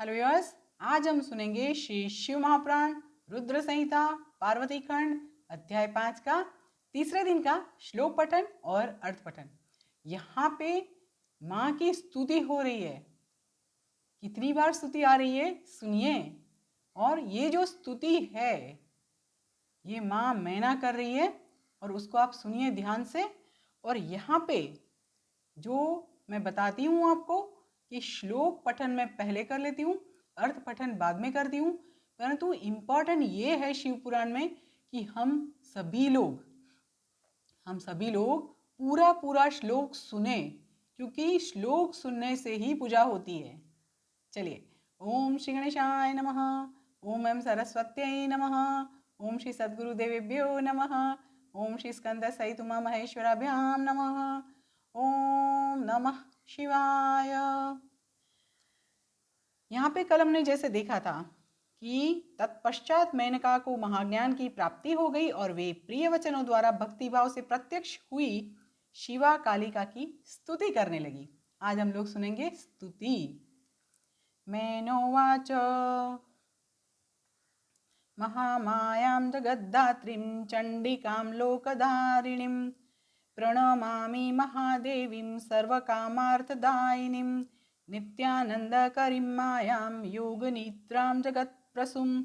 Hello viewers, आज हम सुनेंगे श्री शिव महापुराण रुद्र संहिता पार्वती खंड अध्याय 5 का तीसरे दिन का श्लोक पठन और अर्थ पठन। यहाँ पे माँ की स्तुति हो रही है। कितनी बार स्तुति आ रही है सुनिए। और ये जो स्तुति है ये माँ मैना कर रही है और उसको आप सुनिए ध्यान से। और यहाँ पे जो मैं बताती हूँ आपको कि श्लोक पठन मैं पहले कर लेती हूँ, अर्थ पठन बाद में करती हूँ, परंतु इम्पॉर्टेंट ये है शिव पुराण में कि हम सभी लोग पूरा पूरा श्लोक सुने, क्योंकि श्लोक सुनने से ही पूजा होती है। चलिए, ओम श्री गणेशाय नमः, ओम एम सरस्वत्यै नमः, ओम श्री सद्गुरुदेवेभ्यो नमः, ओम श्री स्कंद सहित उमा महेश्वराभ्याम नमः, ओम नमः शिवाय। यहाँ पे कल हमने जैसे देखा था कि तत्पश्चात मेनका को महाज्ञान की प्राप्ति हो गई और वे प्रिय वचनों द्वारा भक्तिभाव से प्रत्यक्ष हुई शिवा कालिका की स्तुति करने लगी। आज हम लोग सुनेंगे स्तुति। मेनोवाच महामायां जगद्धात्रीं चंडिकां लोकधारिणीं प्रणमामि महादेवीं सर्वकामार्थदायिनीं नित्यानन्दकरीं मायां योगनिद्रां जगत्प्रसूं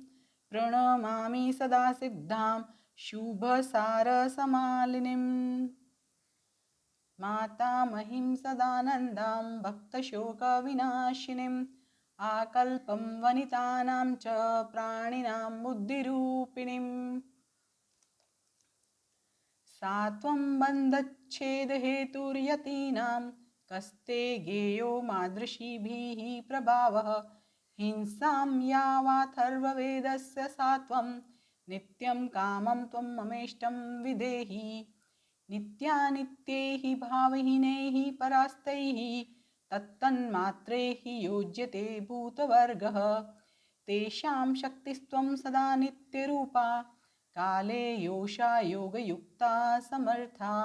प्रणमामि सदा सिद्धां शुभसारसमालिनीं मातामहीं सदानन्दां भक्तशोकविनाशिनीं आकल्पं वनितानां च प्राणिनां बुद्धिरूपिणीं सा त्वं बन्धच्छेदहेतुर्यतीनां कस्ते गेयो मादृशीभिः प्रभावः हिंसां यावाथर्ववेदस्य सा त्वं नित्यं कामं त्वं ममेष्टं विधेहि नित्यानित्यैः भावहीनैः परास्तैः तत्तन्मात्रैः योज्यते भूतवर्गः तेषां शक्तिस्त्वं सदा नित्यरूपा काले योषा योगयुक्ता समर्था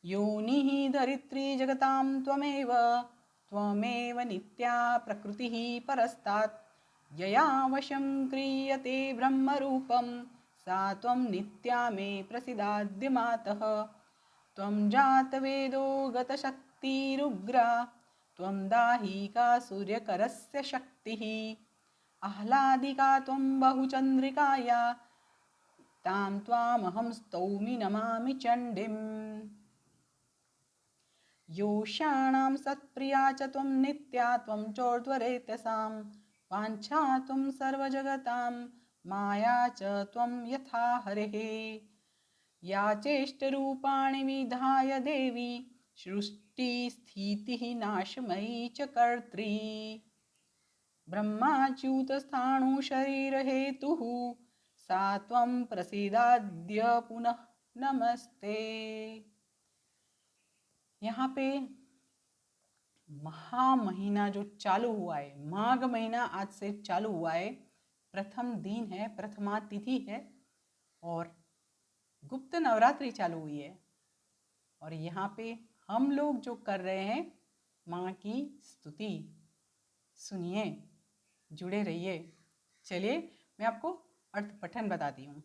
योनिः धरित्री जगतां त्वमेव नित्या प्रकृतिः परस्तात् यया वशं क्रियते ब्रह्मरूपं सा त्वं नित्या मे प्रसीदाद्य मातः त्वं जातवेदो गतशक्तिरुग्रा त्वं दाहिका सूर्यकरस्य शक्तिः आह्लादिका त्वं बहुचन्द्रिकाया तां त्वामहं स्तौमि नमामि चण्डीम् योषाणां सत्प्रिया च त्वं नित्या त्वं चोर्ध्वरेतसां वाञ्छा त्वं सर्वजगतां माया च त्वं यथा हरेः या चेष्टरूपाणि विधाय देवी सृष्टिस्थितिः नाशमयी च कर्त्री ब्रह्माच्युतस्थाणु शरीरहेतुः सा त्वं प्रसीदाद्य पुनः नमस्ते। यहाँ पे महा महीना जो चालू हुआ है, माघ महीना आज से चालू हुआ है, प्रथम दिन है, प्रथमा तिथि है और गुप्त नवरात्रि चालू हुई है। और यहाँ पे हम लोग जो कर रहे हैं माँ की स्तुति। सुनिए, जुड़े रहिए। चलिए मैं आपको अर्थ पठन बताती हूँ।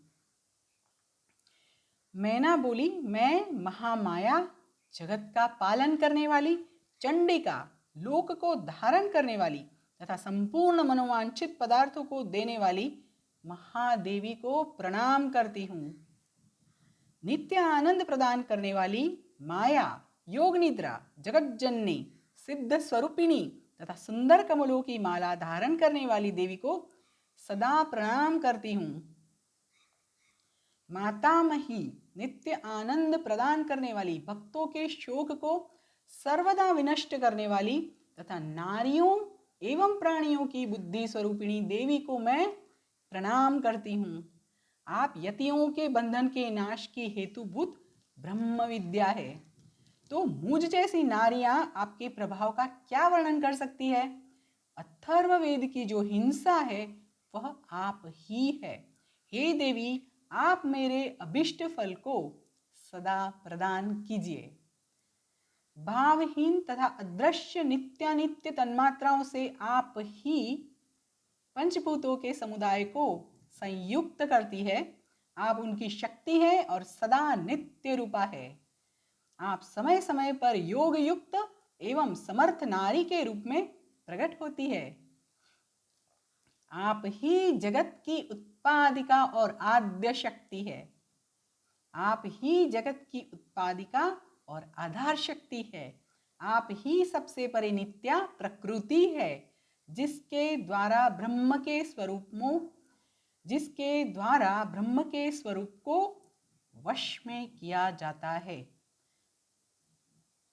मैना बोली, मैं महामाया जगत का पालन करने वाली चंडिका, लोक को धारण करने वाली तथा संपूर्ण मनोवांछित पदार्थों को देने वाली महादेवी को प्रणाम करती हूँ। नित्य आनंद प्रदान करने वाली माया, योग निद्रा, जगत जननी, सिद्ध स्वरूपिणी तथा सुंदर कमलों की माला धारण करने वाली देवी को सदा प्रणाम करती हूँ। मातामही, नित्य आनंद प्रदान करने वाली, भक्तों के शोक को सर्वदा विनष्ट करने वाली तथा नारियों एवं प्राणियों की बुद्धि स्वरूपिणी देवी को मैं प्रणाम करती हूँ। आप यतियों के बंधन के नाश की हेतुभूत ब्रह्म विद्या है, तो मुझ जैसी नारियां आपके प्रभाव का क्या वर्णन कर सकती है। अथर्ववेद की जो हिंसा है वह आप ही है। हे देवी, आप मेरे अभिष्ट फल को सदा प्रदान कीजिए। भावहीन तथा अदृश्य नित्यानित्य तन्मात्राओं से आप ही पंचभूतों के समुदाय को संयुक्त करती है। आप उनकी शक्ति है और सदा नित्य रूपा है। आप समय समय पर योग युक्त एवं समर्थ नारी के रूप में प्रकट होती है। आप ही जगत की उत्पादिका और आद्य शक्ति है। आप ही जगत की उत्पादिका और आधार शक्ति है। आप ही सबसे परे नित्या प्रकृति है, जिसके द्वारा ब्रह्म के स्वरूप को वश में किया जाता है।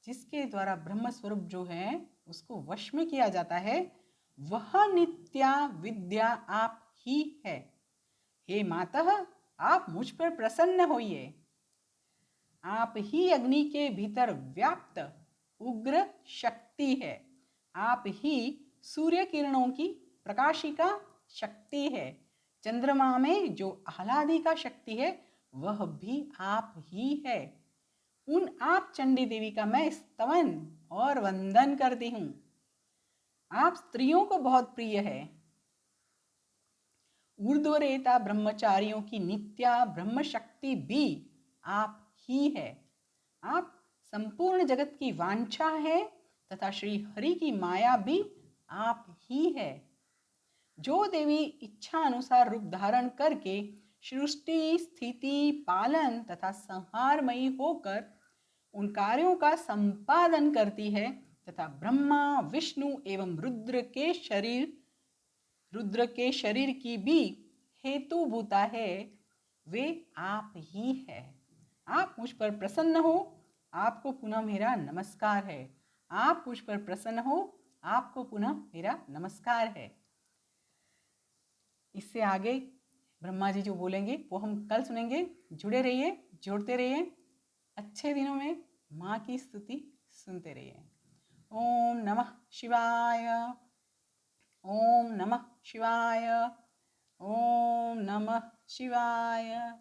जिसके द्वारा ब्रह्म स्वरूप जो है उसको वश में किया जाता है, वह नित्या विद्या आप ही है। हे मातः, आप मुझ पर प्रसन्न होइए। आप ही अग्नि के भीतर व्याप्त उग्र शक्ति है। आप ही सूर्य किरणों की प्रकाशिका शक्ति है। चंद्रमा में जो आह्लादिका शक्ति है वह भी आप ही है। उन आप चंडी देवी का मैं स्तवन और वंदन करती हूँ। आप स्त्रियों को बहुत प्रिय है। ऊर्ध्वरेता ब्रह्मचारियों की नित्या ब्रह्म शक्ति भी आप ही है। आप संपूर्ण जगत की वांछा है तथा श्री हरि की माया भी आप ही है। जो देवी इच्छा अनुसार रूप धारण करके सृष्टि स्थिति पालन तथा संहारमयी होकर उन कार्यों का संपादन करती है तथा ब्रह्मा विष्णु एवं रुद्र के शरीर की भी हेतुभूता है, वे आप ही है। आप मुझ पर प्रसन्न हो, आपको पुनः मेरा नमस्कार है। आप मुझ पर प्रसन्न हो, आपको पुनः मेरा नमस्कार है। इससे आगे ब्रह्मा जी जो बोलेंगे वो हम कल सुनेंगे। जुड़े रहिए, जोड़ते रहिए। अच्छे दिनों में माँ की स्तुति सुनते रहिए। ओम नमः शिवाय। ओम नमः शिवाय। ओम नमः शिवाय।